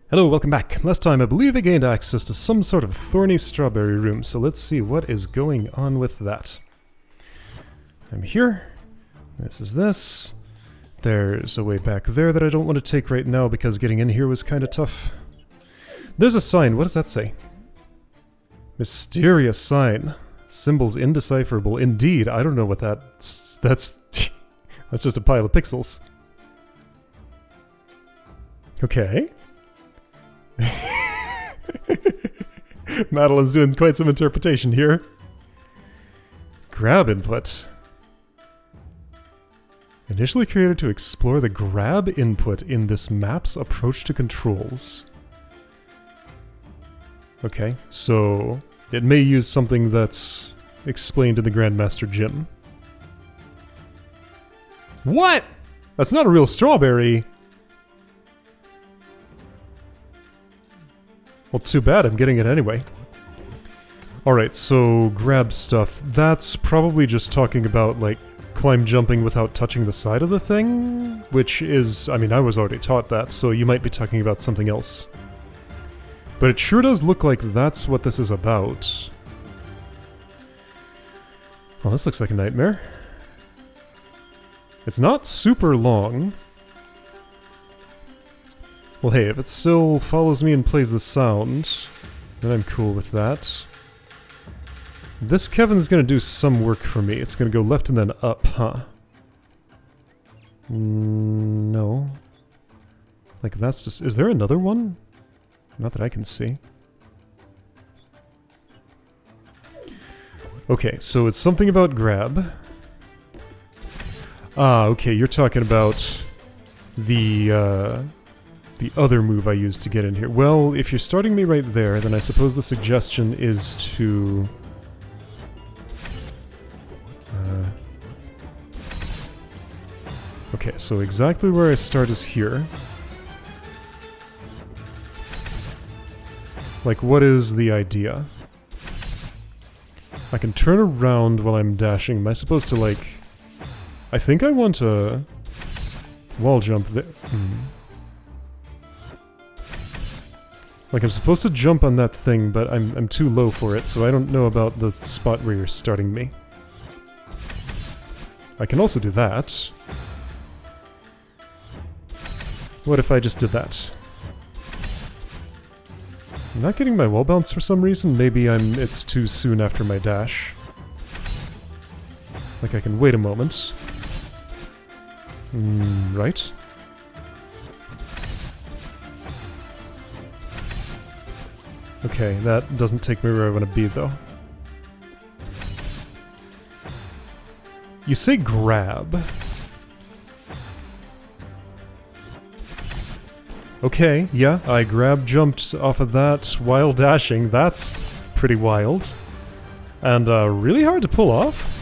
Hello, welcome back. Last time I believe I gained access to some sort of thorny strawberry room, so let's see what is going on with that. I'm here. This is this. There's a way back there that I don't want to take right now because getting in here was kind of tough. There's a sign. What does that say? Mysterious sign. Symbols indecipherable. Indeed, I don't know what that's... That's just a pile of pixels. Okay. Madeline's doing quite some interpretation here. Grab input. Initially created to explore the grab input in this map's approach to controls. Okay, so it may use something that's explained in the Grandmaster gym. What? That's not a real strawberry. Well, too bad, I'm getting it anyway. Alright, so grab stuff. That's probably just talking about, like, climb jumping without touching the side of the thing? Which is, I mean, I was already taught that, so you might be talking about something else. But it sure does look like that's what this is about. Well, this looks like a nightmare. It's not super long. Well, hey, if it still follows me and plays the sound, then I'm cool with that. This Kevin's gonna do some work for me. It's gonna go left and then up, huh? No. Like, that's just... Is there another one? Not that I can see. Okay, so it's something about grab. Ah, okay, you're talking about the other move I used to get in here. Well, if you're starting me right there, then I suppose the suggestion is to... Okay, so exactly where I start is here. Like, what is the idea? I can turn around while I'm dashing. Am I supposed to, like... I think I want to... wall jump there. Like, I'm supposed to jump on that thing, but I'm too low for it, so I don't know about the spot where you're starting me. I can also do that. What if I just did that? I'm not getting my wall bounce for some reason. Maybe it's too soon after my dash. Like, I can wait a moment. Right. Okay, that doesn't take me where I want to be, though. You say grab. Okay, yeah, I grab jumped off of that while dashing. That's pretty wild. And really hard to pull off.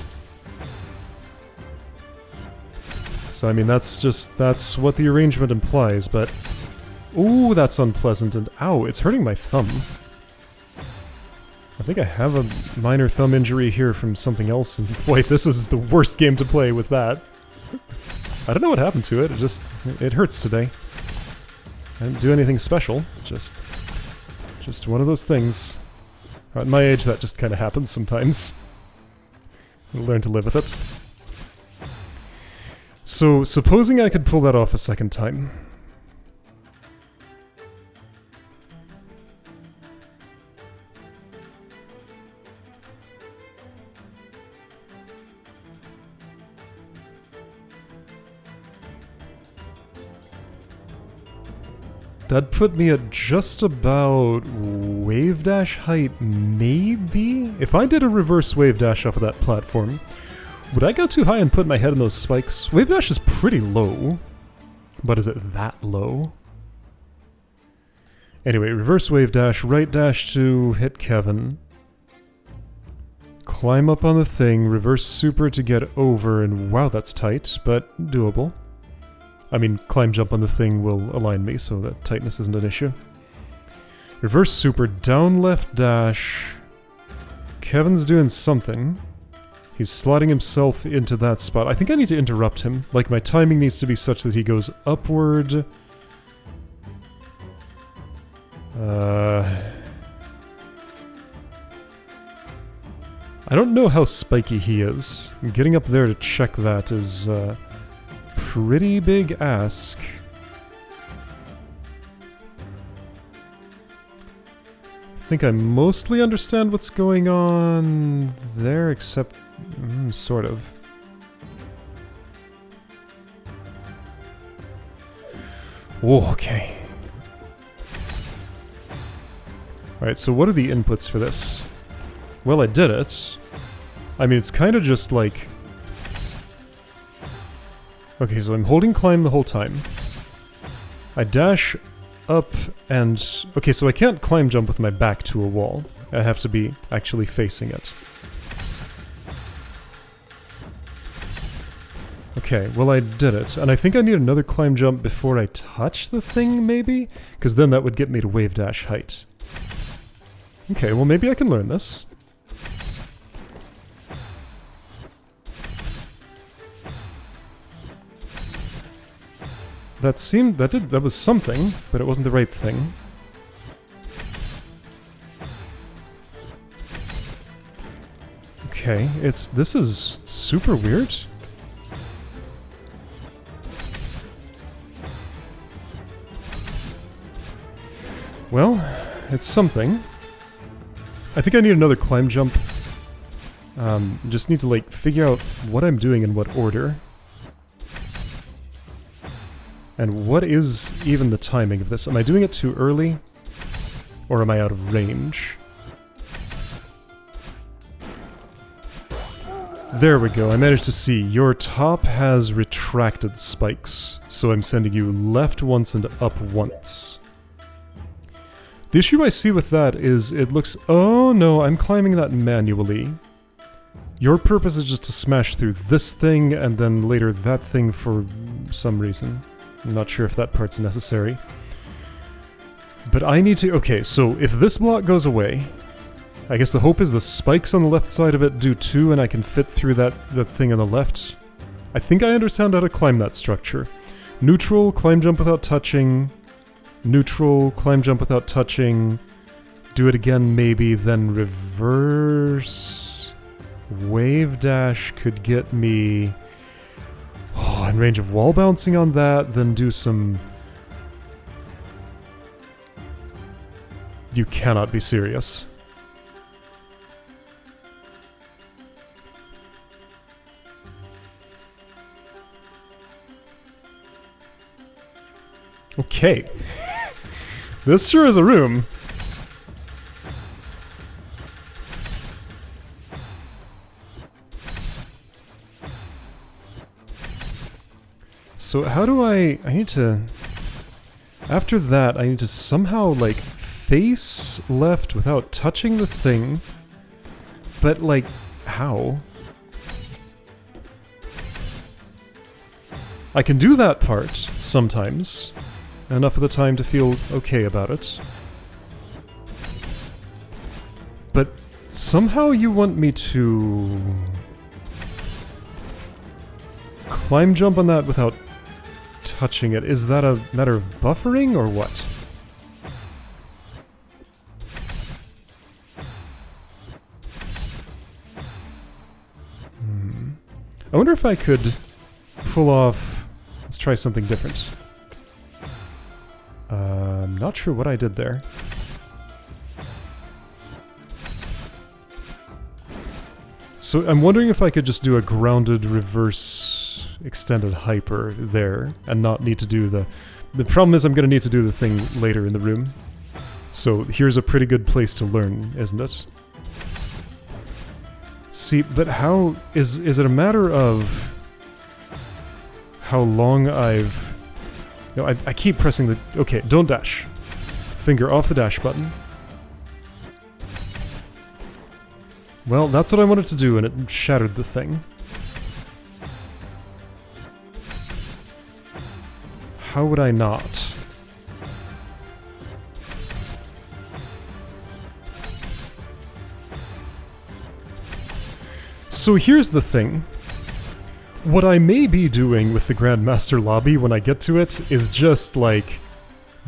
So, I mean, that's what the arrangement implies, but... Ooh, that's unpleasant, and ow, it's hurting my thumb. I think I have a minor thumb injury here from something else, and boy, this is the worst game to play with that. I don't know what happened to it, it hurts today. I didn't do anything special, it's just one of those things. At my age, that just kind of happens sometimes. I'll learn to live with it. So, supposing I could pull that off a second time. That put me at just about wave dash height, maybe? If I did a reverse wave dash off of that platform, would I go too high and put my head in those spikes? Wave dash is pretty low, but is it that low? Anyway, reverse wave dash, right dash to hit Kevin. Climb up on the thing, reverse super to get over, and wow, that's tight, but doable. I mean, climb jump on the thing will align me, so that tightness isn't an issue. Reverse super, down left dash. Kevin's doing something. He's slotting himself into that spot. I think I need to interrupt him. Like, my timing needs to be such that he goes upward, I don't know how spiky he is. Getting up there to check that is a pretty big ask. I think I mostly understand what's going on there, except... sort of. Oh, okay. Alright, so what are the inputs for this? Well, I did it. I mean, it's kind of just like... Okay, so I'm holding climb the whole time. I dash up and... Okay, so I can't climb jump with my back to a wall. I have to be actually facing it. Okay, well I did it. And I think I need another climb jump before I touch the thing, maybe? Because then that would get me to wave dash height. Okay, well maybe I can learn this. That was something, but it wasn't the right thing. Okay, this is super weird. Well, it's something. I think I need another climb jump. Just need to like figure out what I'm doing in what order. And what is even the timing of this? Am I doing it too early? Or am I out of range? There we go, I managed to see. Your top has retracted spikes, so I'm sending you left once and up once. The issue I see with that is it looks... Oh no, I'm climbing that manually. Your purpose is just to smash through this thing and then later that thing for some reason. I'm not sure if that part's necessary. But I need to... Okay, so if this block goes away, I guess the hope is the spikes on the left side of it do too, and I can fit through that thing on the left. I think I understand how to climb that structure. Neutral, climb jump without touching. Neutral, climb jump without touching. Do it again maybe, then reverse. Wave dash could get me... Oh, in range of wall bouncing on that, then do some... You cannot be serious. Okay. This sure is a room. So how do I need to... After that, I need to somehow, like, face left without touching the thing. But, like, how? I can do that part, sometimes. Enough of the time to feel okay about it. But somehow you want me to... climb jump on that without touching it. Is that a matter of buffering, or what? I wonder if I could pull off... Let's try something different. I'm not sure what I did there. So I'm wondering if I could just do a grounded reverse extended hyper there and not need to do the... The problem is I'm going to need to do the thing later in the room. So here's a pretty good place to learn, isn't it? See, but how... Is it a matter of how long I've... No, I keep pressing the... Okay, don't dash. Finger off the dash button. Well, that's what I wanted to do, and it shattered the thing. How would I not? So here's the thing. What I may be doing with the Grandmaster lobby when I get to it is just, like,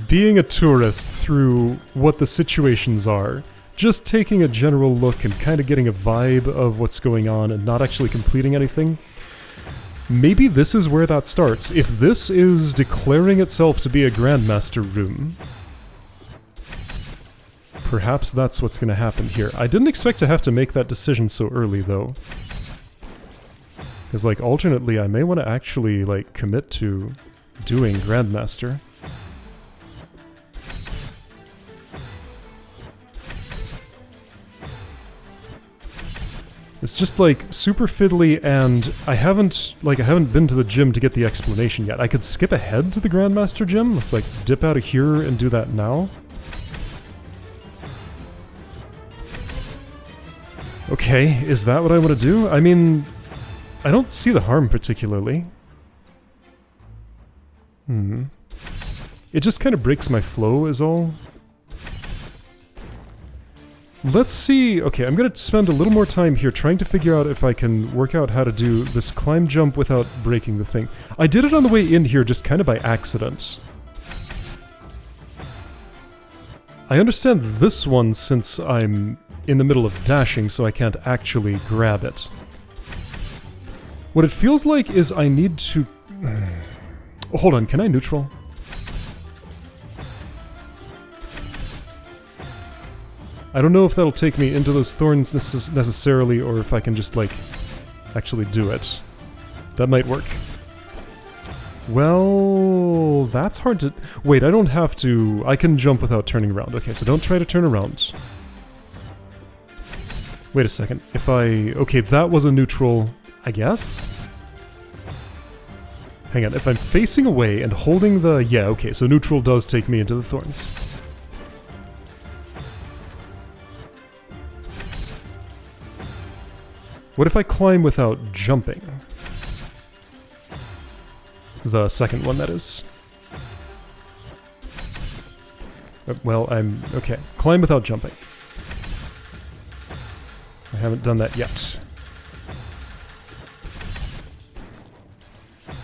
Being a tourist through what the situations are, just taking a general look and kind of getting a vibe of what's going on and not actually completing anything. Maybe this is where that starts. If this is declaring itself to be a Grandmaster room, perhaps that's what's going to happen here. I didn't expect to have to make that decision so early, though. Because, like, alternately, I may want to actually, like, commit to doing Grandmaster. It's just, like, super fiddly, and I haven't been to the gym to get the explanation yet. I could skip ahead to the Grandmaster gym. Let's, like, dip out of here and do that now. Okay, is that what I want to do? I mean, I don't see the harm particularly. It just kind of breaks my flow is all. Let's see. Okay, I'm going to spend a little more time here trying to figure out if I can work out how to do this climb jump without breaking the thing. I did it on the way in here just kind of by accident. I understand this one since I'm in the middle of dashing, so I can't actually grab it. What it feels like is I need to... Oh, hold on, can I neutral? I don't know if that'll take me into those thorns necessarily, or if I can just, like, actually do it. That might work. Well, that's hard to... Wait, I don't have to... I can jump without turning around. Okay, so don't try to turn around. Wait a second. If I... Okay, that was a neutral, I guess? Hang on, if I'm facing away and holding the... Yeah, okay, so neutral does take me into the thorns. What if I climb without jumping? The second one, that is. Well, I'm... Okay, climb without jumping. I haven't done that yet.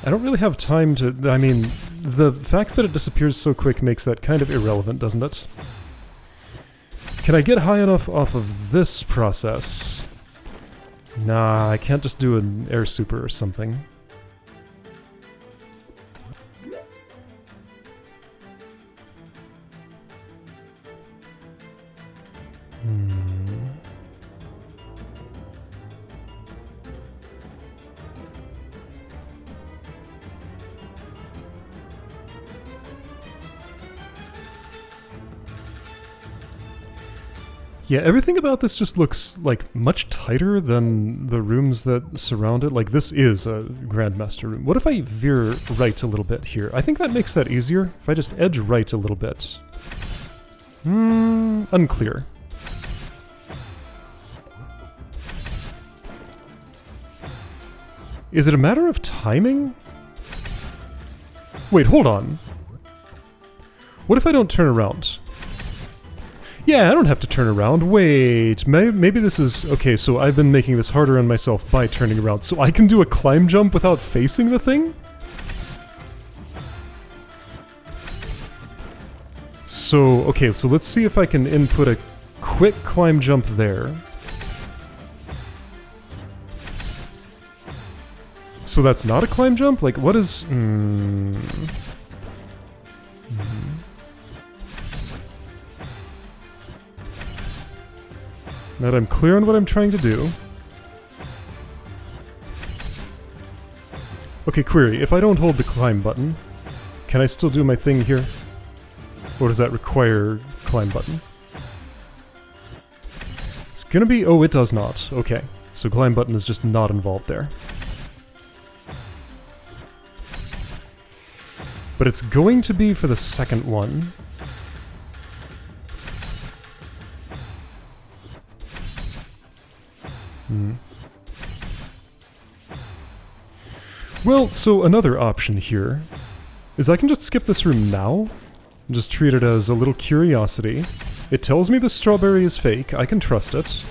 I don't really have time to... I mean, the fact that it disappears so quick makes that kind of irrelevant, doesn't it? Can I get high enough off of this process? Nah, I can't just do an air super or something. Yeah, everything about this just looks, like, much tighter than the rooms that surround it. Like, this is a Grandmaster room. What if I veer right a little bit here? I think that makes that easier. If I just edge right a little bit. Unclear. Is it a matter of timing? Wait, hold on. What if I don't turn around? Yeah, I don't have to turn around. Wait, maybe this is... Okay, so I've been making this harder on myself by turning around. So I can do a climb jump without facing the thing? So, okay, so let's see if I can input a quick climb jump there. So that's not a climb jump? Like, what is... Now that I'm clear on what I'm trying to do. Okay, query. If I don't hold the climb button, can I still do my thing here? Or does that require climb button? It's gonna be... Oh, it does not. Okay. So climb button is just not involved there. But it's going to be for the second one. Well, so another option here is I can just skip this room now and just treat it as a little curiosity. It tells me the strawberry is fake, I can trust it.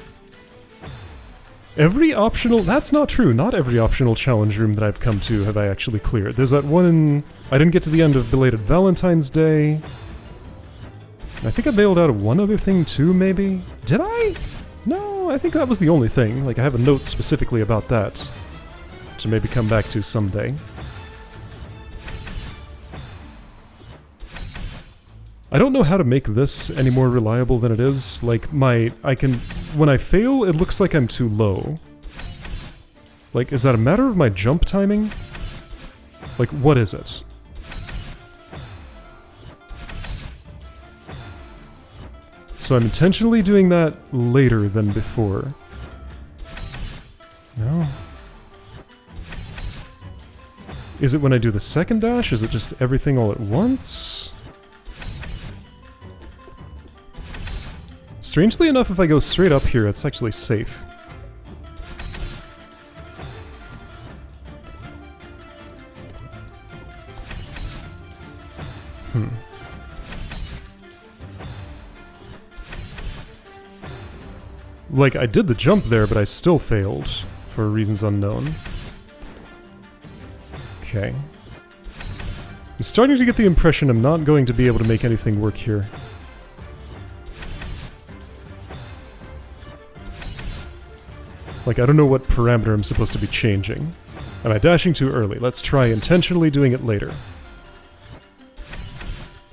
Every optional... That's not true, not every optional challenge room that I've come to have I actually cleared. There's that one in... I didn't get to the end of Belated Valentine's Day. I think I bailed out of one other thing too, maybe? Did I? No, I think that was the only thing. Like, I have a note specifically about that to maybe come back to someday. I don't know how to make this any more reliable than it is. Like, when I fail, it looks like I'm too low. Like, is that a matter of my jump timing? Like, what is it? So I'm intentionally doing that later than before. No. Is it when I do the second dash? Is it just everything all at once? Strangely enough, if I go straight up here, it's actually safe. Like, I did the jump there, but I still failed, for reasons unknown. Okay. I'm starting to get the impression I'm not going to be able to make anything work here. Like, I don't know what parameter I'm supposed to be changing. Am I dashing too early? Let's try intentionally doing it later.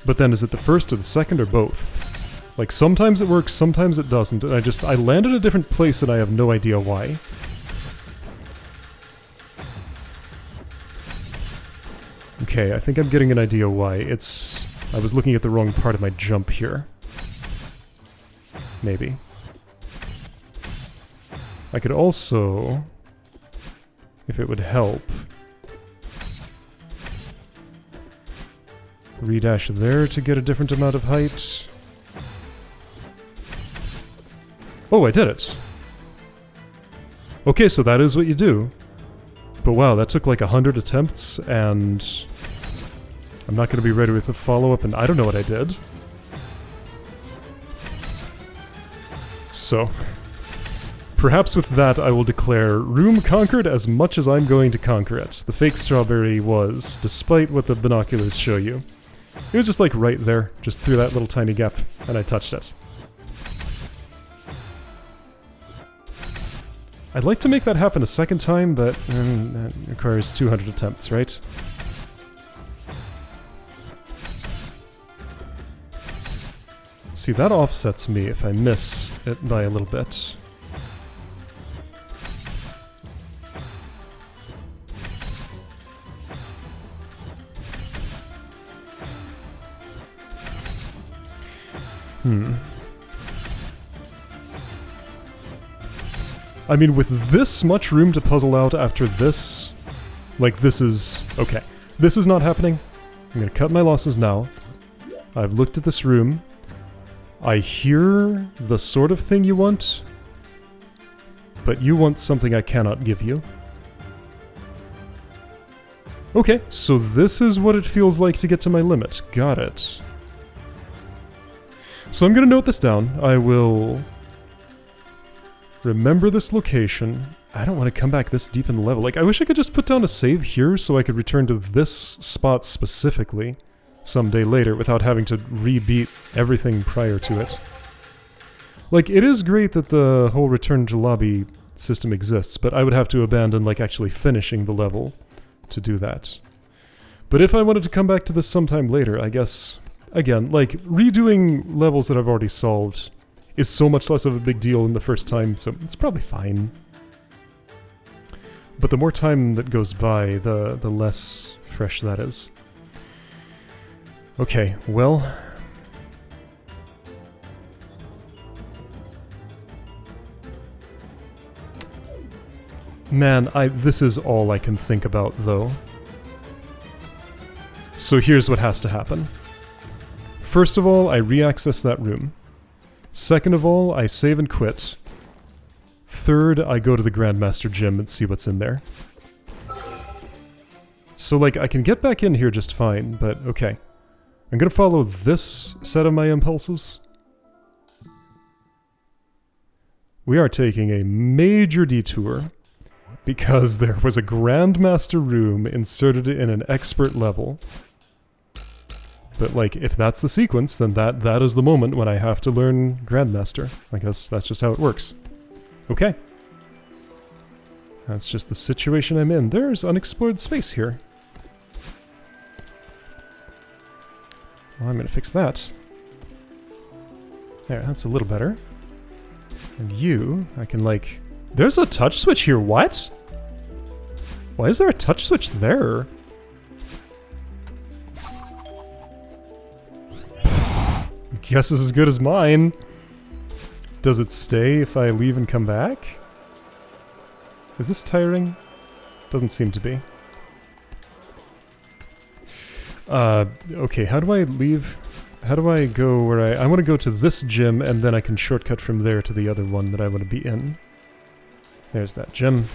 But then, is it the first or the second or both? Like, sometimes it works, sometimes it doesn't, and I land in a different place and I have no idea why. Okay, I think I'm getting an idea why. I was looking at the wrong part of my jump here. Maybe. I could also, if it would help, redash there to get a different amount of height. Oh, I did it! Okay, so that is what you do. But wow, that took like 100 attempts, and I'm not going to be ready with a follow-up, and I don't know what I did. So, perhaps with that I will declare room conquered as much as I'm going to conquer it. The fake strawberry was, despite what the binoculars show you. It was just like right there, just through that little tiny gap, and I touched it. I'd like to make that happen a second time, but that requires 200 attempts, right? See, that offsets me if I miss it by a little bit. I mean, with this much room to puzzle out after this, like, this is... okay. This is not happening. I'm gonna cut my losses now. I've looked at this room. I hear the sort of thing you want, but you want something I cannot give you. Okay, so this is what it feels like to get to my limit. Got it. So I'm gonna note this down. I will... remember this location. I don't want to come back this deep in the level. Like, I wish I could just put down a save here so I could return to this spot specifically someday later without having to re-beat everything prior to it. Like, it is great that the whole return to lobby system exists, but I would have to abandon, like, actually finishing the level to do that. But if I wanted to come back to this sometime later, I guess, again, like, redoing levels that I've already solved is so much less of a big deal in the first time, so it's probably fine. But the more time that goes by, the less fresh that is. Okay, well... man, this is all I can think about, though. So here's what has to happen. First of all, I re-access that room. Second of all, I save and quit. Third, I go to the Grandmaster gym and see what's in there. So, like, I can get back in here just fine, but okay. I'm gonna follow this set of my impulses. We are taking a major detour because there was a Grandmaster room inserted in an expert level. But like, if that's the sequence, then that is the moment when I have to learn Grandmaster. I guess that's just how it works. Okay. That's just the situation I'm in. There's unexplored space here. Well, I'm gonna fix that. There, that's a little better. And you, I can like... There's a touch switch here, what? Why is there a touch switch there? Guess is as good as mine. Does it stay if I leave and come back? Is this tiring? Doesn't seem to be. Okay, how do I leave? How do I go where I want to go to this gym and then I can shortcut from there to the other one that I want to be in. There's that gym.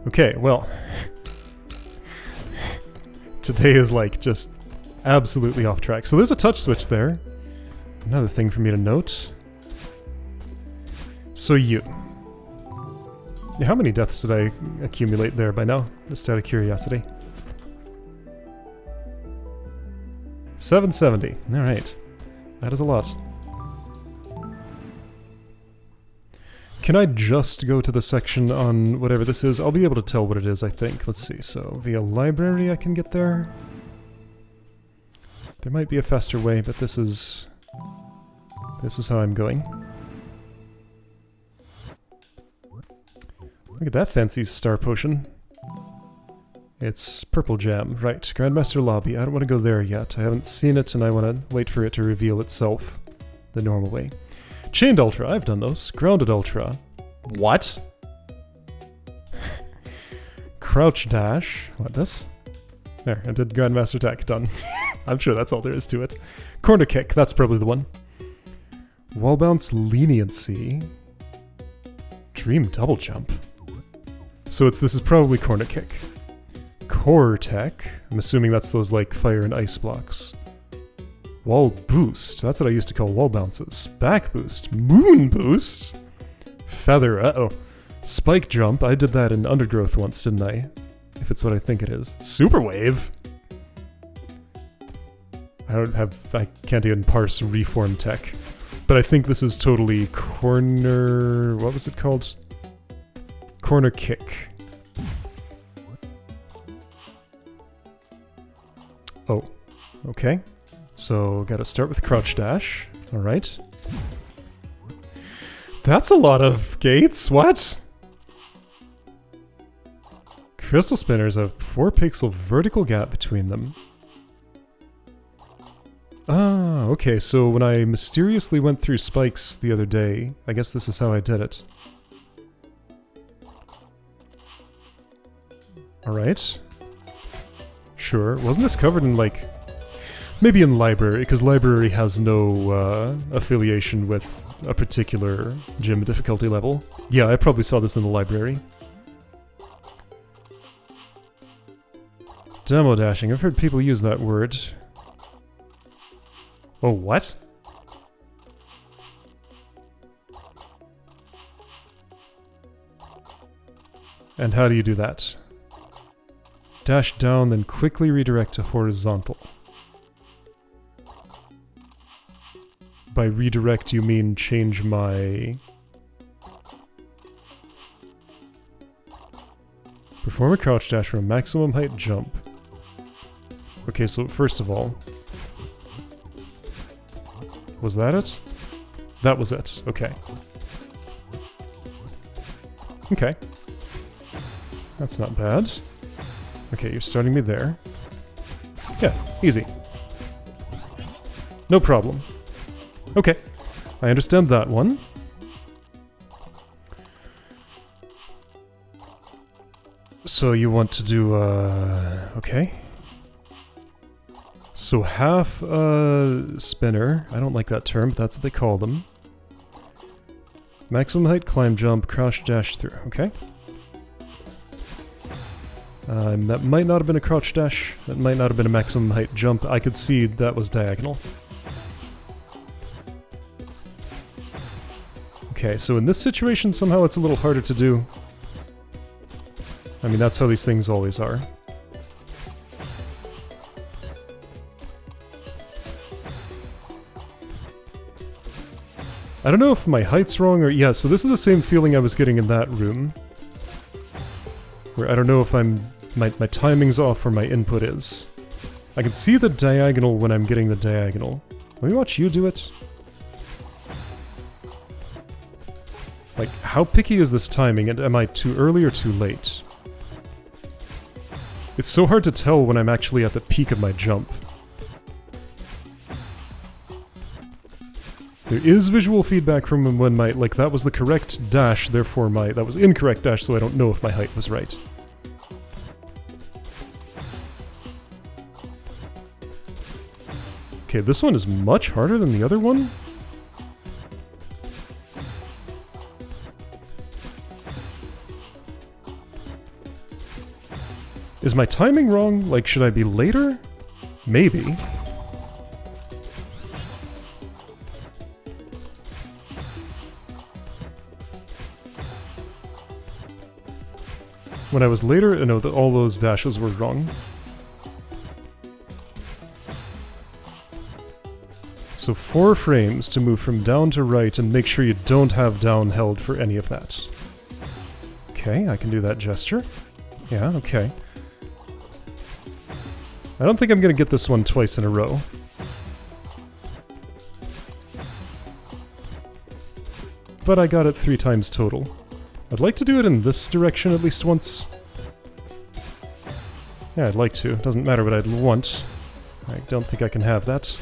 Okay, well. Today is like just absolutely off track. So there's a touch switch there. Another thing for me to note. So you. How many deaths did I accumulate there by now? Just out of curiosity. 770. Alright. That is a lot. Can I just go to the section on whatever this is? I'll be able to tell what it is, I think. Let's see. So, via library I can get there. There might be a faster way, but this is how I'm going. Look at that fancy star potion. It's purple jam. Right, Grandmaster lobby. I don't want to go there yet. I haven't seen it and I want to wait for it to reveal itself the normal way. Chained Ultra. I've done those. Grounded Ultra. What? Crouch Dash. What, this? There, I did Grandmaster attack. Done. I'm sure that's all there is to it. Corner Kick. That's probably the one. Wall Bounce Leniency. Dream Double Jump. So this is probably Corner Kick. Core Tech. I'm assuming that's those like fire and ice blocks. Wall Boost. That's what I used to call wall bounces. Back Boost. Moon Boost. Feather. Uh-oh. Spike Jump. I did that in Undergrowth once, didn't I? If it's what I think it is. Super Wave. I can't even parse Reform Tech. But I think this is totally corner... What was it called? Corner Kick. Oh. Okay. So, gotta start with Crouch Dash. Alright. That's a lot of gates, what? Crystal Spinners have 4 pixel vertical gap between them. Ah, okay, so when I mysteriously went through spikes the other day, I guess this is how I did it. Alright. Sure. Wasn't this covered in, like... Maybe in library, because library has no affiliation with a particular gym difficulty level. Yeah, I probably saw this in the library. Demo dashing. I've heard people use that word. Oh, what? And how do you do that? Dash down, then quickly redirect to horizontal. By redirect, you mean change my... Perform a crouch dash for a maximum height jump. Okay, so first of all... Was that it? That was it. Okay. Okay. That's not bad. Okay, you're starting me there. Yeah, easy. No problem. Okay, I understand that one. So you want to do, okay. So half spinner, I don't like that term, but that's what they call them. Maximum height climb jump, crouch dash through, okay. That might not have been a crouch dash, that might not have been a maximum height jump, I could see that was diagonal. Okay, so in this situation somehow it's a little harder to do. I mean, that's how these things always are. I don't know if my height's wrong or... Yeah, so this is the same feeling I was getting in that room. Where I don't know if my timing's off or my input is. I can see the diagonal when I'm getting the diagonal. Let me watch you do it. Like, how picky is this timing, and am I too early or too late? It's so hard to tell when I'm actually at the peak of my jump. There is visual feedback from when my... Like, that was the correct dash, therefore that was incorrect dash, so I don't know if my height was right. Okay, this one is much harder than the other one. Is my timing wrong? Like, should I be later? Maybe. When I was later, no, all those dashes were wrong. So 4 frames to move from down to right and make sure you don't have down held for any of that. Okay, I can do that gesture. Yeah, okay. I don't think I'm gonna get this one twice in a row. But I got it 3 times total. I'd like to do it in this direction at least once. Yeah, I'd like to. It doesn't matter what I'd want. I don't think I can have that.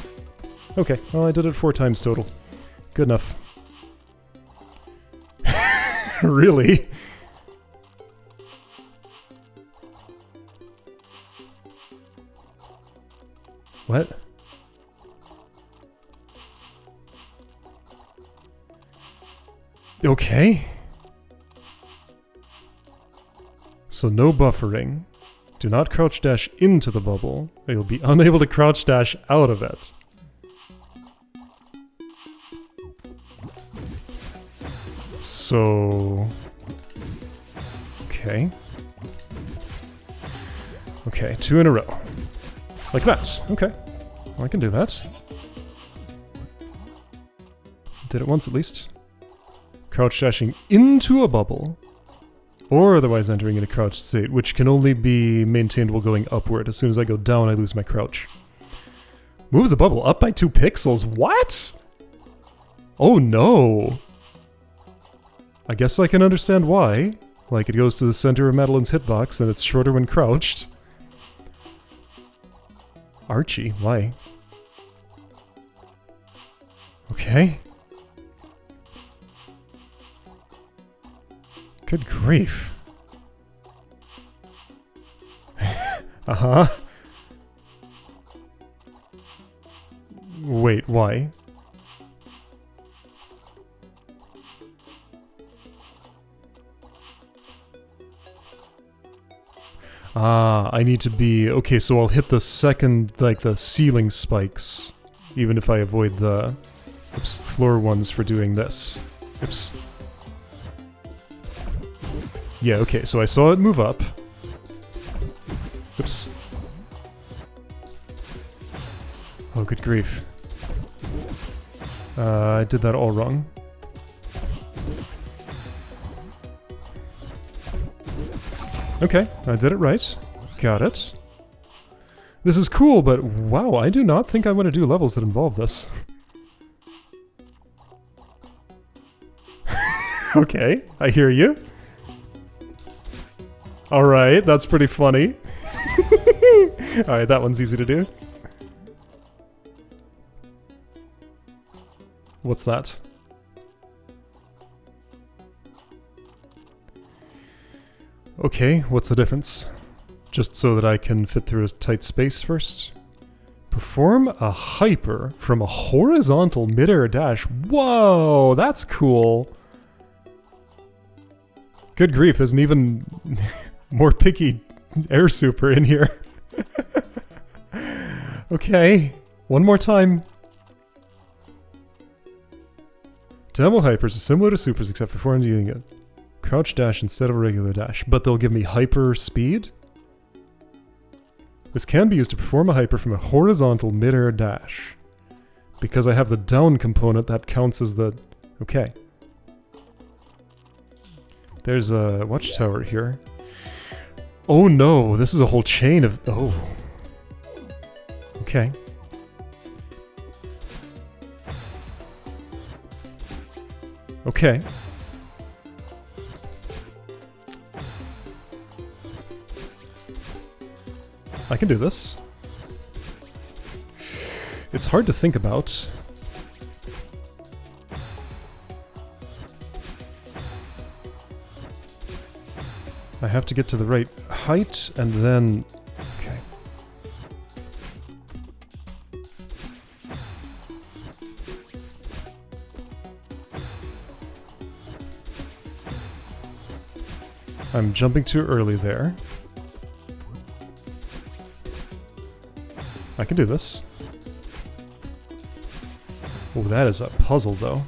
Okay, well I did it 4 times total. Good enough. Really? What? Okay. So no buffering. Do not crouch dash into the bubble, or you'll be unable to crouch dash out of it. So... Okay. Okay, 2 in a row. Like that. Okay. Well, I can do that. Did it once at least. Crouch dashing into a bubble. Or otherwise entering in a crouched state, which can only be maintained while going upward. As soon as I go down, I lose my crouch. Moves the bubble up by 2 pixels? What? Oh no! I guess I can understand why. Like, it goes to the center of Madeline's hitbox, and it's shorter when crouched. Archie, why? Okay. Good grief. Uh-huh. Wait, why? Ah, I need to be... Okay, so I'll hit the second, like, the ceiling spikes. Even if I avoid the... Oops, floor ones for doing this. Oops. Yeah, okay, so I saw it move up. Oops. Oh, good grief. I did that all wrong. Okay, I did it right. Got it. This is cool, but wow, I do not think I want to do levels that involve this. Okay, I hear you. Alright, that's pretty funny. Alright, that one's easy to do. What's that? Okay, what's the difference? Just so that I can fit through a tight space first. Perform a hyper from a horizontal midair dash. Whoa, that's cool. Good grief, there's an even more picky air super in here. Okay, one more time. Demo hypers are similar to supers except for 4 doing it. Crouch dash instead of a regular dash, but they'll give me hyper speed? This can be used to perform a hyper from a horizontal midair dash. Because I have the down component, that counts as the Okay. There's a watchtower here. Oh no, this is a whole chain of... Oh. Okay. Okay. I can do this. It's hard to think about. I have to get to the right height, and then... Okay. I'm jumping too early there. I can do this. Oh, that is a puzzle, though.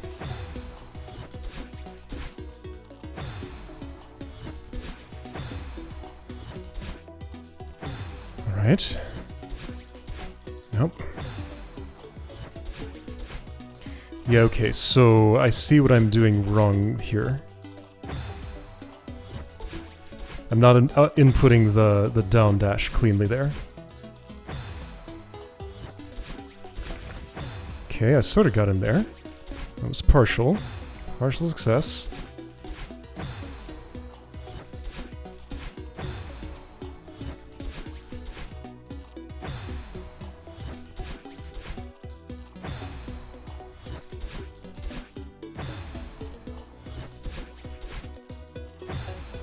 Alright. Nope. Yeah, okay, so I see what I'm doing wrong here. I'm not inputting the down dash cleanly there. Okay, I sort of got in there. That was partial. Partial success.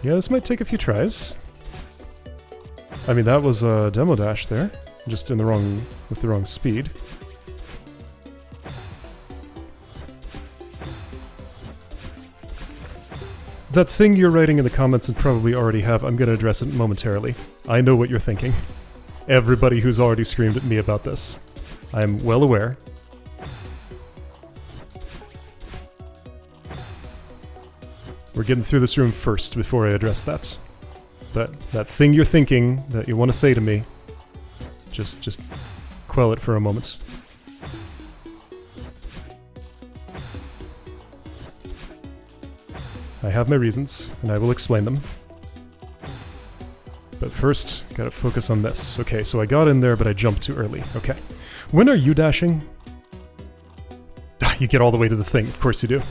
Yeah, this might take a few tries. I mean, that was a demo dash there, just in the wrong, with the wrong speed. That thing you're writing in the comments and probably already have, I'm going to address it momentarily. I know what you're thinking. Everybody who's already screamed at me about this. I'm well aware. We're getting through this room first before I address that. That thing you're thinking that you want to say to me, just quell it for a moment. I have my reasons, and I will explain them. But first, gotta focus on this. Okay, so I got in there, but I jumped too early. Okay. When are you dashing? You get all the way to the thing. Of course you do.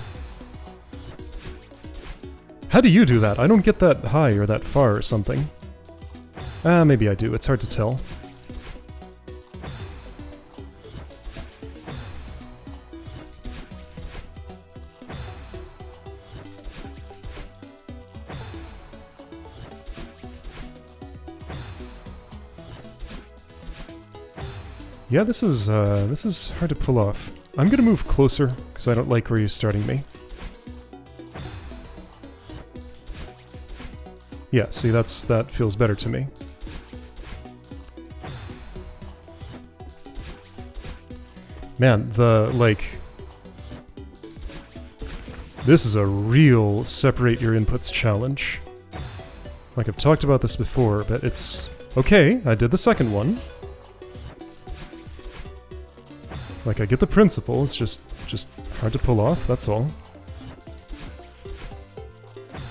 How do you do that? I don't get that high or that far or something. Ah, maybe I do. It's hard to tell. Yeah, this is hard to pull off. I'm gonna move closer, because I don't like where you're starting me. Yeah, see, that feels better to me. Man, this is a real separate your inputs challenge. Like, I've talked about this before, but it's... Okay, I did the second one. Like, I get the principle, it's just hard to pull off, that's all.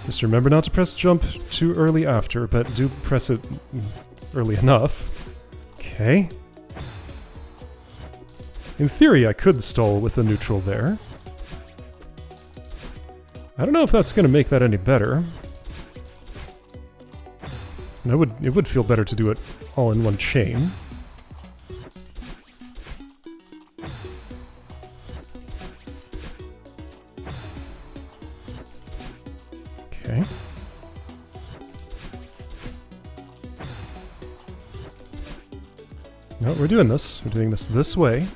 Just remember not to press jump too early after, but do press it early enough. Okay. In theory, I could stall with a neutral there. I don't know if that's going to make that any better. And it would feel better to do it all in one chain. Okay. No, we're doing this. We're doing this way,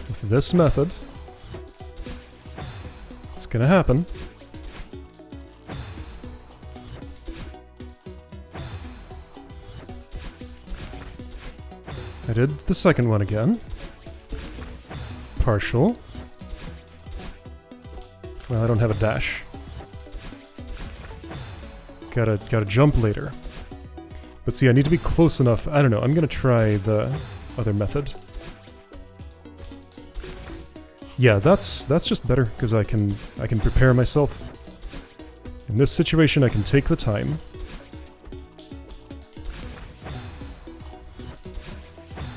with this method. It's gonna happen. I did the second one again. Partial. Well, I don't have a dash. Gotta jump later. But see, I need to be close enough. I don't know, I'm gonna try the other method. Yeah, that's just better, because I can prepare myself. In this situation, I can take the time.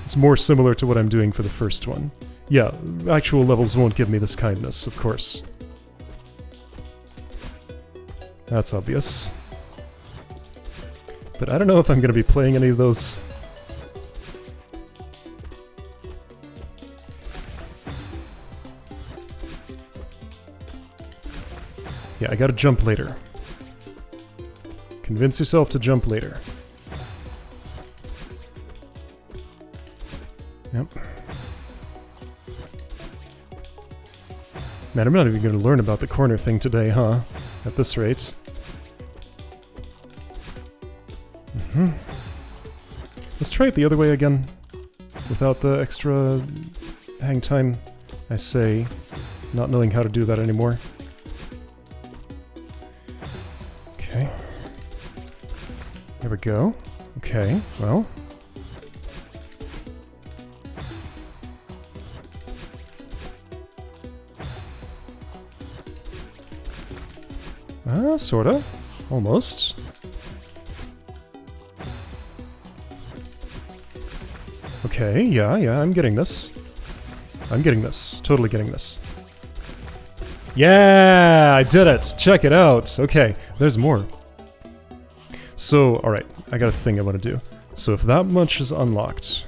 It's more similar to what I'm doing for the first one. Yeah, actual levels won't give me this kindness, of course. That's obvious. But I don't know if I'm going to be playing any of those. Yeah, I gotta jump later. Convince yourself to jump later. Yep. Man, I'm not even gonna learn about the corner thing today, huh? At this rate. Let's try it the other way again. Without the extra hang time, I say. Not knowing how to do that anymore. Okay. There we go. Okay, well. Sorta. Almost. Okay, yeah, I'm getting this. I'm getting this. Totally getting this. Yeah, I did it! Check it out! Okay, there's more. So, alright, I got a thing I want to do. So if that much is unlocked...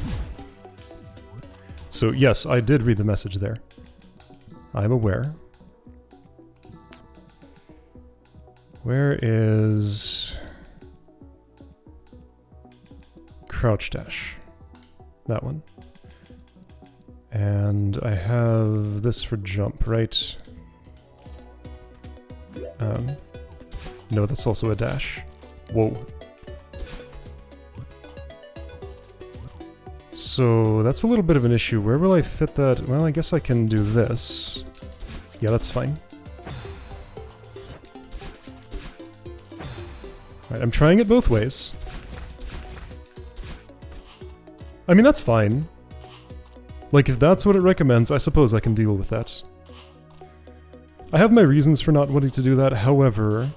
So yes, I did read the message there. I'm aware. Where is... Crouch dash. That one. And I have this for jump, right? No, that's also a dash. Whoa. So that's a little bit of an issue. Where will I fit that? Well, I guess I can do this. Yeah, that's fine. Right, I'm trying it both ways. I mean, that's fine. Like, if that's what it recommends, I suppose I can deal with that. I have my reasons for not wanting to do that, however...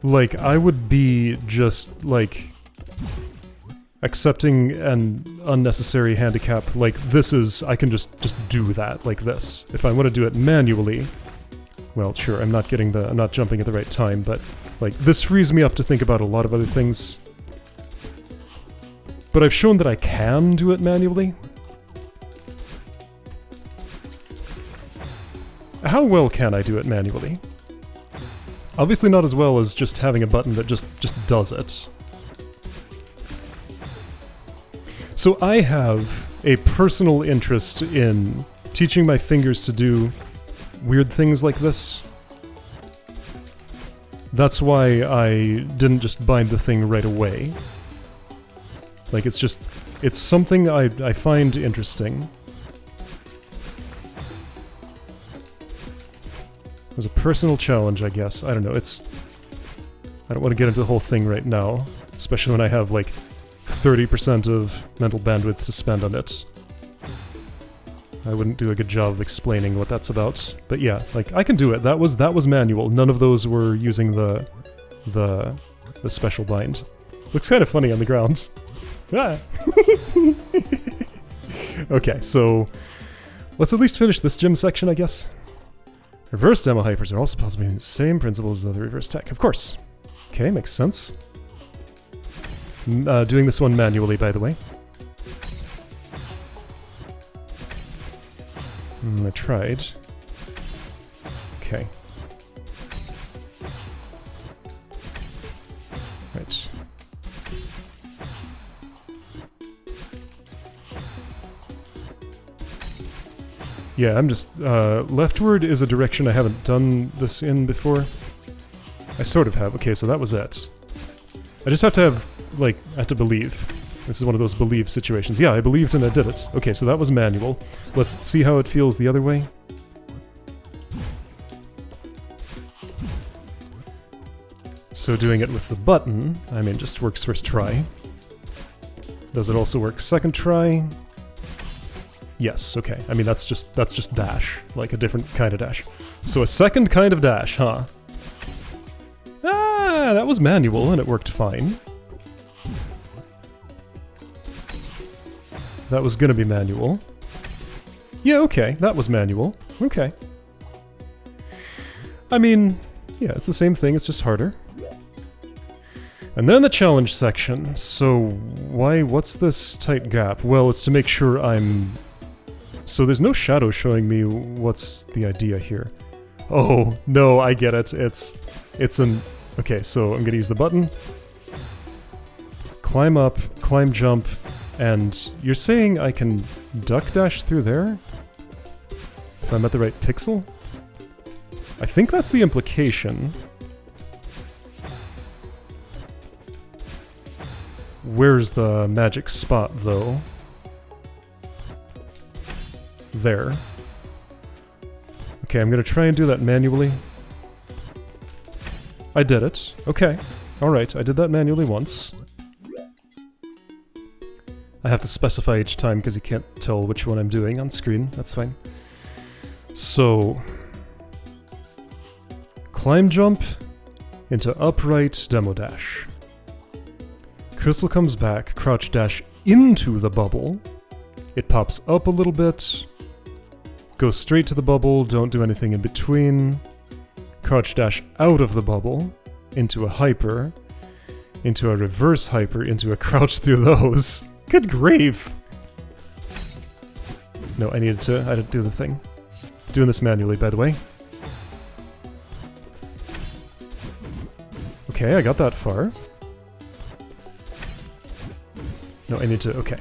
Like, I would be just, like... accepting an unnecessary handicap. Like, this is... I can just do that, like this. If I want to do it manually... Well, sure, I'm not jumping at the right time, but... Like, this frees me up to think about a lot of other things. But I've shown that I can do it manually. How well can I do it manually? Obviously not as well as just having a button that just does it. So I have a personal interest in teaching my fingers to do weird things like this. That's why I didn't just bind the thing right away. Like, it's something I find interesting. It was a personal challenge, I guess. I don't know, I don't want to get into the whole thing right now, especially when I have, like, 30% of mental bandwidth to spend on it. I wouldn't do a good job of explaining what that's about. But yeah, like, I can do it. That was manual. None of those were using the special bind. Looks kind of funny on the ground. Ah. Okay, so let's at least finish this gym section, I guess. Reverse demo hypers are also possibly the same principles as the reverse tech, of course. Okay, makes sense. Doing this one manually, by the way. I tried. Okay. Right. Yeah, I'm just... leftward is a direction I haven't done this in before. I sort of have. Okay, so that was it. I just have to have, like, I have to believe. This is one of those believe situations. Yeah, I believed and I did it. Okay, so that was manual. Let's see how it feels the other way. So doing it with the button, I mean, just works first try. Does it also work second try? Yes, okay. I mean, that's just dash. Like a different kind of dash. So a second kind of dash, huh? Ah, that was manual and it worked fine. That was gonna be manual. Yeah, okay, that was manual. Okay. I mean, yeah, it's the same thing, it's just harder. And then the challenge section. So, what's this tight gap? Well, it's to make sure I'm... So there's no shadow showing me what's the idea here. Oh, no, I get it. It's an... Okay, so I'm gonna use the button. Climb up, climb jump, and you're saying I can duck dash through there? If I'm at the right pixel? I think that's the implication. Where's the magic spot, though? There. Okay, I'm gonna try and do that manually. I did it. Okay. Alright, I did that manually once. I have to specify each time because you can't tell which one I'm doing on screen. That's fine. So... Climb jump into upright demo dash. Crystal comes back, crouch dash into the bubble. It pops up a little bit. Go straight to the bubble, don't do anything in between. Crouch dash out of the bubble, into a hyper, into a reverse hyper, into a crouch through those. Good grief! No, I didn't do the thing. Doing this manually, by the way. Okay, I got that far. No, I need to... okay.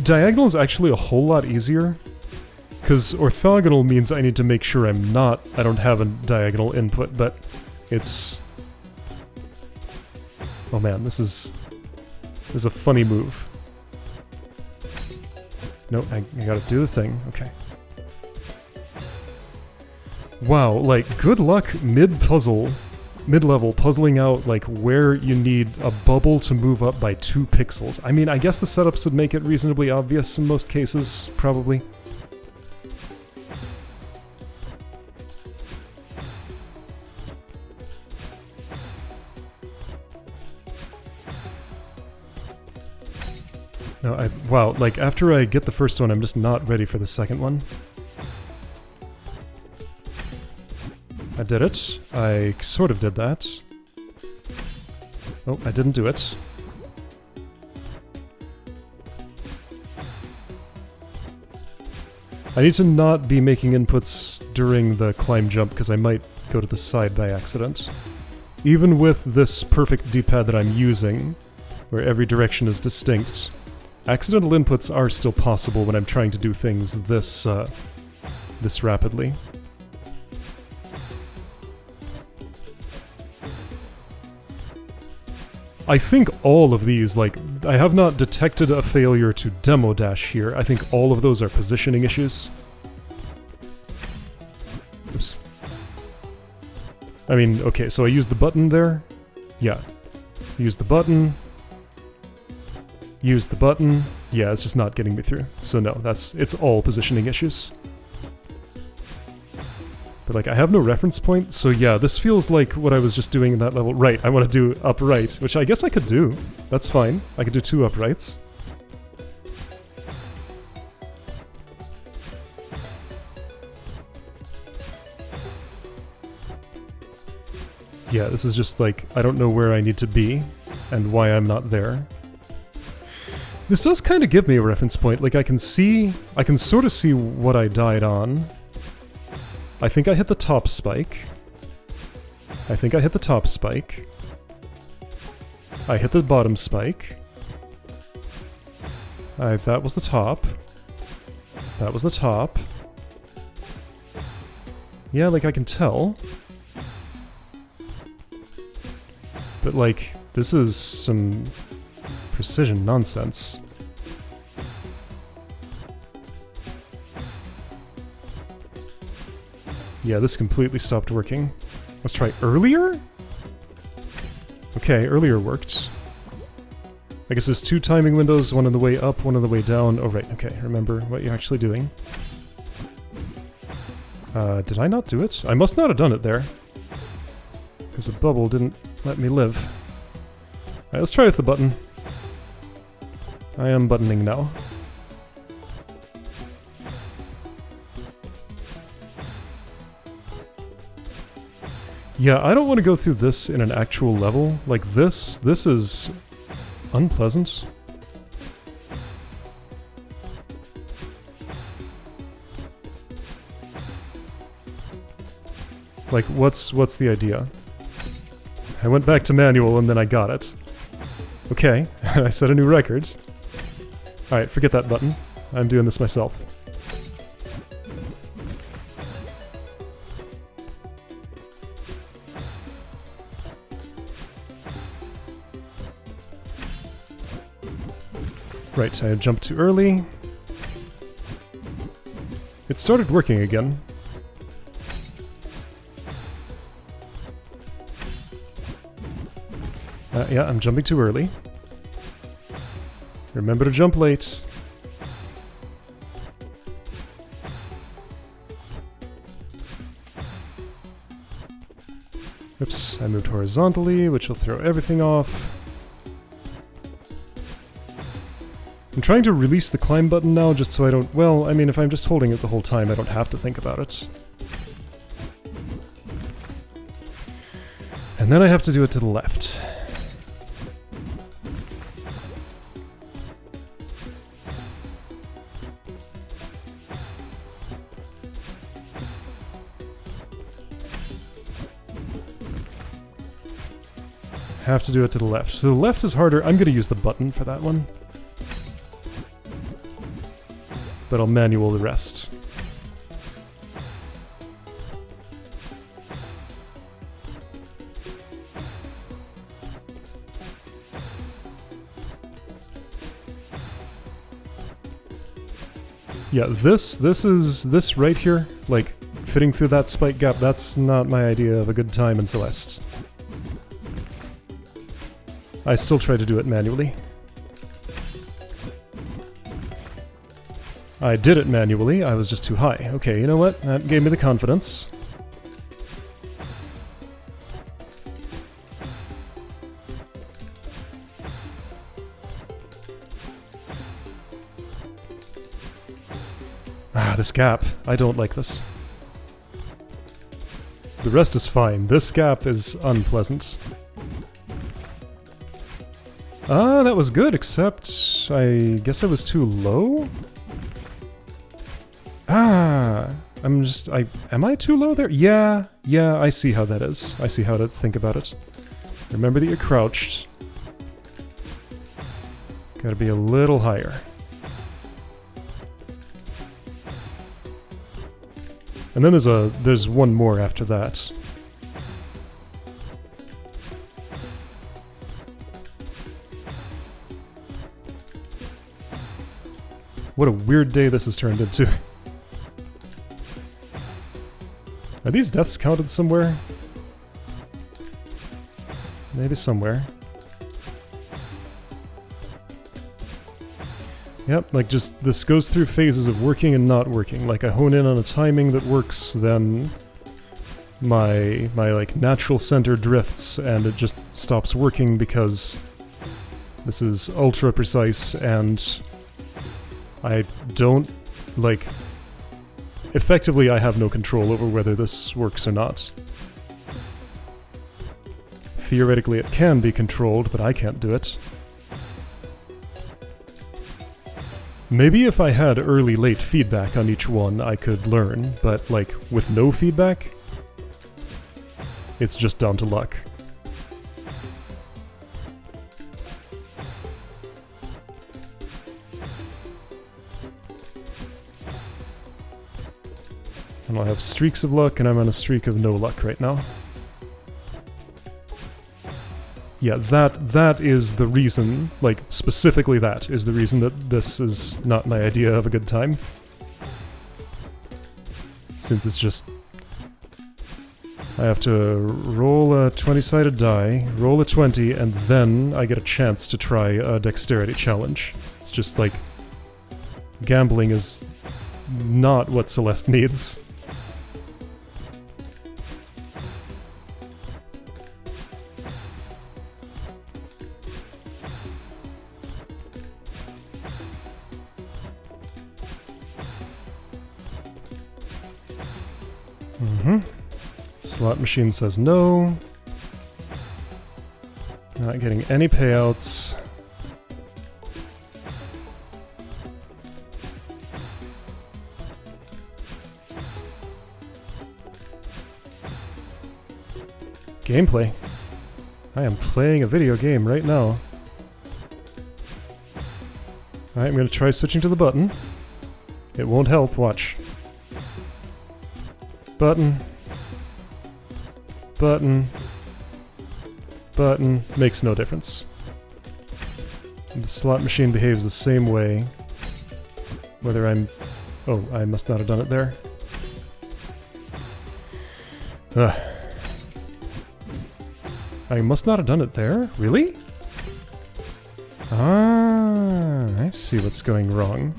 Diagonal is actually a whole lot easier, because orthogonal means I need to make sure I don't have a diagonal input, but it's... Oh man, this is a funny move. No, I gotta do the thing. Okay. Wow, like, good luck mid-level puzzling out, like, where you need a bubble to move up by 2 pixels. I mean, I guess the setups would make it reasonably obvious in most cases, probably. No, wow, like, after I get the first one, I'm just not ready for the second one. I did it. I sort of did that. Oh, I didn't do it. I need to not be making inputs during the climb jump, because I might go to the side by accident. Even with this perfect D-pad that I'm using, where every direction is distinct, accidental inputs are still possible when I'm trying to do things this rapidly. I think all of these, like, I have not detected a failure to demo dash here. I think all of those are positioning issues. Oops. I mean, okay, so I used the button there. Yeah. Use the button. Use the button. Yeah, it's just not getting me through. So no, it's all positioning issues. But like, I have no reference point, so yeah, this feels like what I was just doing in that level. Right, I want to do upright, which I guess I could do. That's fine. I could do 2 uprights. Yeah, this is just like, I don't know where I need to be, and why I'm not there. This does kind of give me a reference point. Like, I can sort of see what I died on. I think I hit the top spike. I think I hit the top spike. I hit the bottom spike. That was the top. That was the top. Yeah, like, I can tell. But, like, this is some precision nonsense. Yeah, this completely stopped working. Let's try earlier? Okay, earlier worked. I guess there's 2 timing windows, one on the way up, one on the way down. Oh, right, okay, remember what you're actually doing. Did I not do it? I must not have done it there. Because the bubble didn't let me live. Alright, let's try with the button. I am buttoning now. Yeah, I don't want to go through this in an actual level. Like this is unpleasant. Like, what's the idea? I went back to manual and then I got it. Okay, I set a new record. Alright, forget that button. I'm doing this myself. Right, I jumped too early. It started working again. Yeah, I'm jumping too early. Remember to jump late. Oops, I moved horizontally, which will throw everything off. I'm trying to release the climb button now just so I don't... Well, I mean, if I'm just holding it the whole time, I don't have to think about it. And then I have to do it to the left. Have to do it to the left. So the left is harder. I'm going to use the button for that one. But I'll manual the rest. Yeah, this right here, like, fitting through that spike gap, that's not my idea of a good time in Celeste. I still try to do it manually. I did it manually, I was just too high. Okay, you know what? That gave me the confidence. Ah, this gap. I don't like this. The rest is fine. This gap is unpleasant. Ah, that was good, except I guess I was too low? Ah, am I too low there? Yeah, I see how that is. I see how to think about it. Remember that you're crouched. Gotta be a little higher. And then there's one more after that. What a weird day this has turned into. Are these deaths counted somewhere? Maybe somewhere. Yep, like just, this goes through phases of working and not working. Like I hone in on a timing that works, then my like natural center drifts and it just stops working because this is ultra precise and I don't, like, effectively I have no control over whether this works or not. Theoretically it can be controlled, but I can't do it. Maybe if I had early-late feedback on each one I could learn, but like, with no feedback, it's just down to luck. And I'll have streaks of luck, and I'm on a streak of no luck right now. Yeah, that is the reason, like, specifically that is the reason that this is not my idea of a good time. Since it's just I have to roll a 20-sided die, roll a 20, and then I get a chance to try a dexterity challenge. It's just like... gambling is not what Celeste needs. Slot machine says no. Not getting any payouts. Gameplay. I am playing a video game right now. Alright, I'm gonna try switching to the button. It won't help, watch. Button. Button. Button. Makes no difference. The slot machine behaves the same way. Whether I'm... oh, I must not have done it there. Ugh. I must not have done it there? Really? Ah, I see what's going wrong.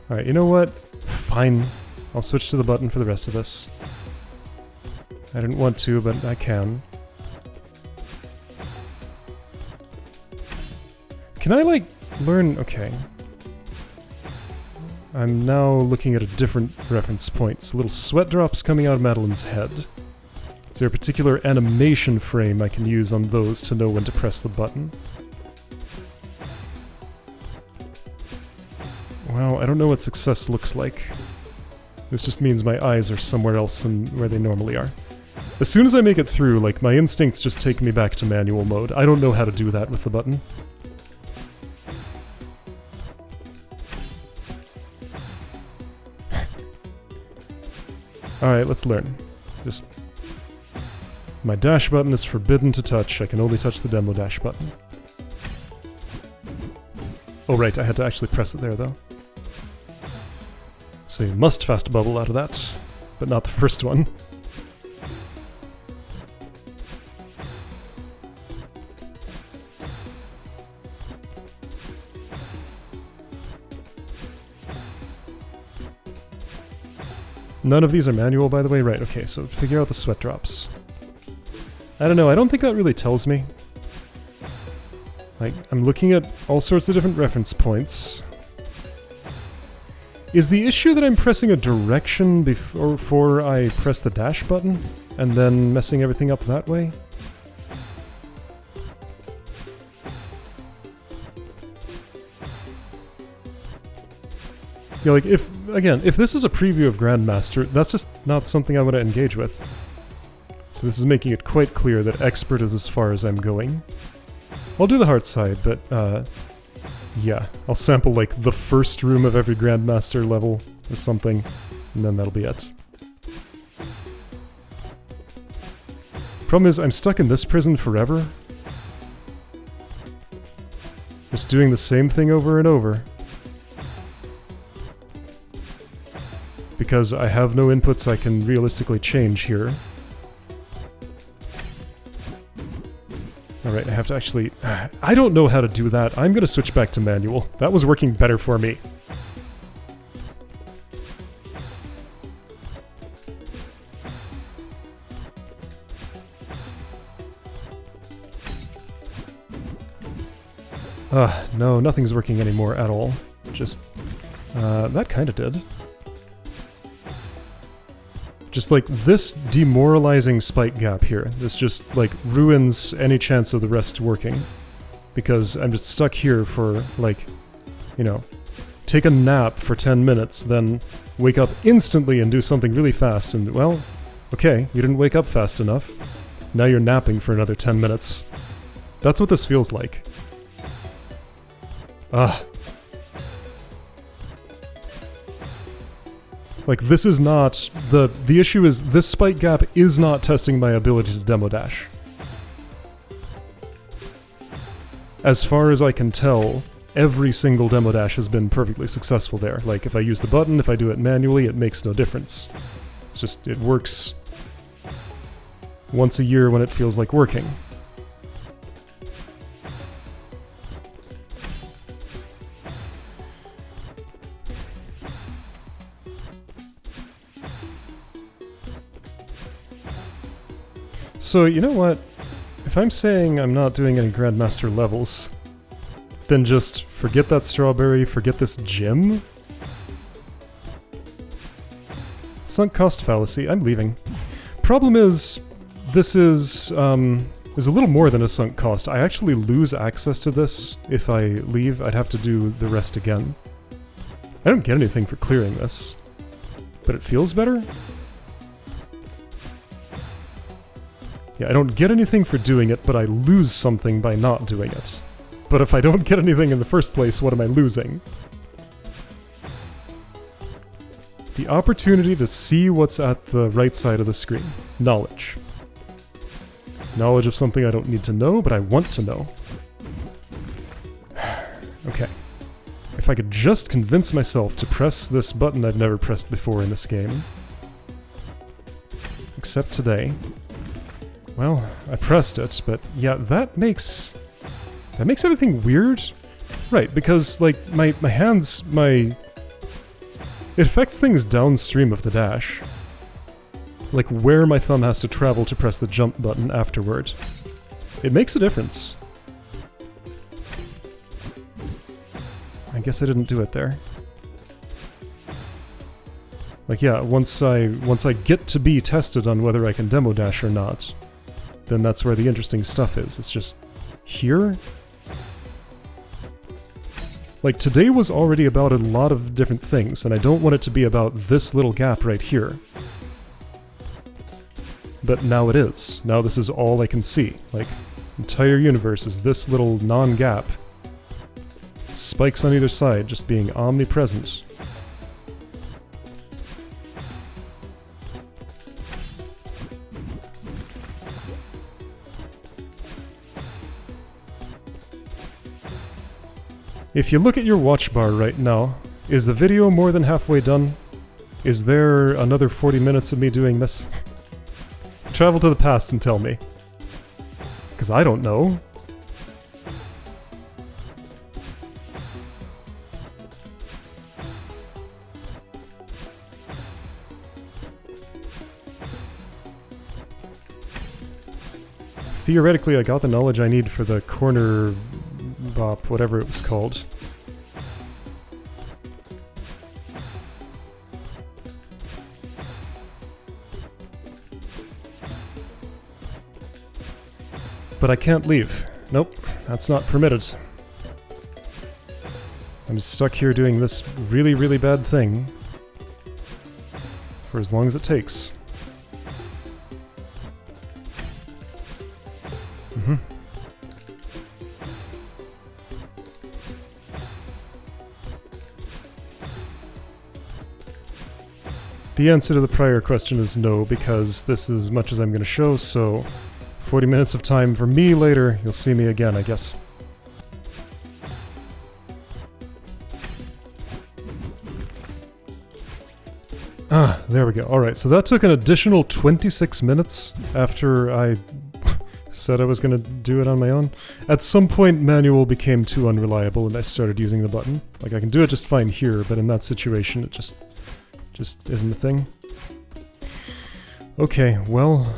Alright, you know what? Fine. I'll switch to the button for the rest of this. I didn't want to, but I can. Can I, like, learn... okay. I'm now looking at a different reference point. Little sweat drops coming out of Madeline's head. Is there a particular animation frame I can use on those to know when to press the button? Well, I don't know what success looks like. This just means my eyes are somewhere else than where they normally are. As soon as I make it through, like, my instincts just take me back to manual mode. I don't know how to do that with the button. Alright, let's learn. Just... my dash button is forbidden to touch. I can only touch the demo dash button. Oh right, I had to actually press it there, though. So you must fast bubble out of that, but not the first one. None of these are manual, by the way. Right, okay, so figure out the sweat drops. I don't know, I don't think that really tells me. Like, I'm looking at all sorts of different reference points. Is the issue that I'm pressing a direction before I press the dash button, and then messing everything up that way? Yeah, like, if this is a preview of Grandmaster, that's just not something I want to engage with. So this is making it quite clear that expert is as far as I'm going. I'll do the hard side, but, yeah. I'll sample, like, the first room of every Grandmaster level, or something, and then that'll be it. Problem is, I'm stuck in this prison forever. Just doing the same thing over and over. Because I have no inputs I can realistically change here. Alright, I have to actually... I don't know how to do that. I'm gonna switch back to manual. That was working better for me. No, nothing's working anymore at all. Just... that kinda did. Just like this demoralizing spike gap here, this just like ruins any chance of the rest working. Because I'm just stuck here for like, you know, take a nap for 10 minutes, then wake up instantly and do something really fast and, well, okay, you didn't wake up fast enough. Now you're napping for another 10 minutes. That's what this feels like. Like, this is not... The issue is, this spike gap is not testing my ability to demo dash. As far as I can tell, every single demo dash has been perfectly successful there. Like, if I use the button, if I do it manually, it makes no difference. It's just, it works once a year when it feels like working. So, you know what? If I'm saying I'm not doing any Grandmaster levels, then just forget that strawberry, forget this gym. Sunk cost fallacy, I'm leaving. Problem is, this is a little more than a sunk cost. I actually lose access to this if I leave. I'd have to do the rest again. I don't get anything for clearing this, but it feels better? Yeah, I don't get anything for doing it, but I lose something by not doing it. But if I don't get anything in the first place, what am I losing? The opportunity to see what's at the right side of the screen. Knowledge. Knowledge of something I don't need to know, but I want to know. Okay. If I could just convince myself to press this button I've never pressed before in this game. Except today. Well, I pressed it, but yeah, that makes everything weird. Right, because, like, my hands, it affects things downstream of the dash. Like, where my thumb has to travel to press the jump button afterward. It makes a difference. I guess I didn't do it there. Like, yeah, once I get to be tested on whether I can demo dash or not, then that's where the interesting stuff is. It's just here. Like, today was already about a lot of different things, and I don't want it to be about this little gap right here. But now it is. Now this is all I can see. Like, entire universe is this little non-gap. Spikes on either side just being omnipresent. If you look at your watch bar right now, is the video more than halfway done? Is there another 40 minutes of me doing this? Travel to the past and tell me. Because I don't know. Theoretically, I got the knowledge I need for the corner bop, whatever it was called. But I can't leave. Nope, that's not permitted. I'm stuck here doing this really, really bad thing for as long as it takes. The answer to the prior question is no, because this is as much as I'm going to show, so 40 minutes of time for me later, you'll see me again, I guess. Ah, there we go. Alright, so that took an additional 26 minutes after I said I was going to do it on my own. At some point, manual became too unreliable and I started using the button. Like, I can do it just fine here, but in that situation, it just isn't a thing. Okay, well,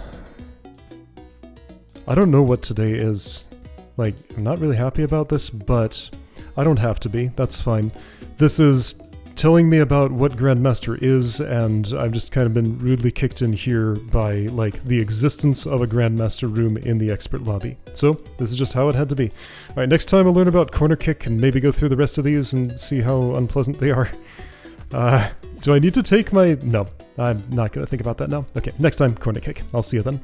I don't know what today is. Like, I'm not really happy about this, but I don't have to be. That's fine. This is telling me about what Grandmaster is, and I've just kind of been rudely kicked in here by, like, the existence of a Grandmaster room in the expert lobby. So, this is just how it had to be. Alright, next time I'll learn about corner kick and maybe go through the rest of these and see how unpleasant they are. Do I need to take my... No, I'm not going to think about that now. Okay, next time, corner kick. I'll see you then.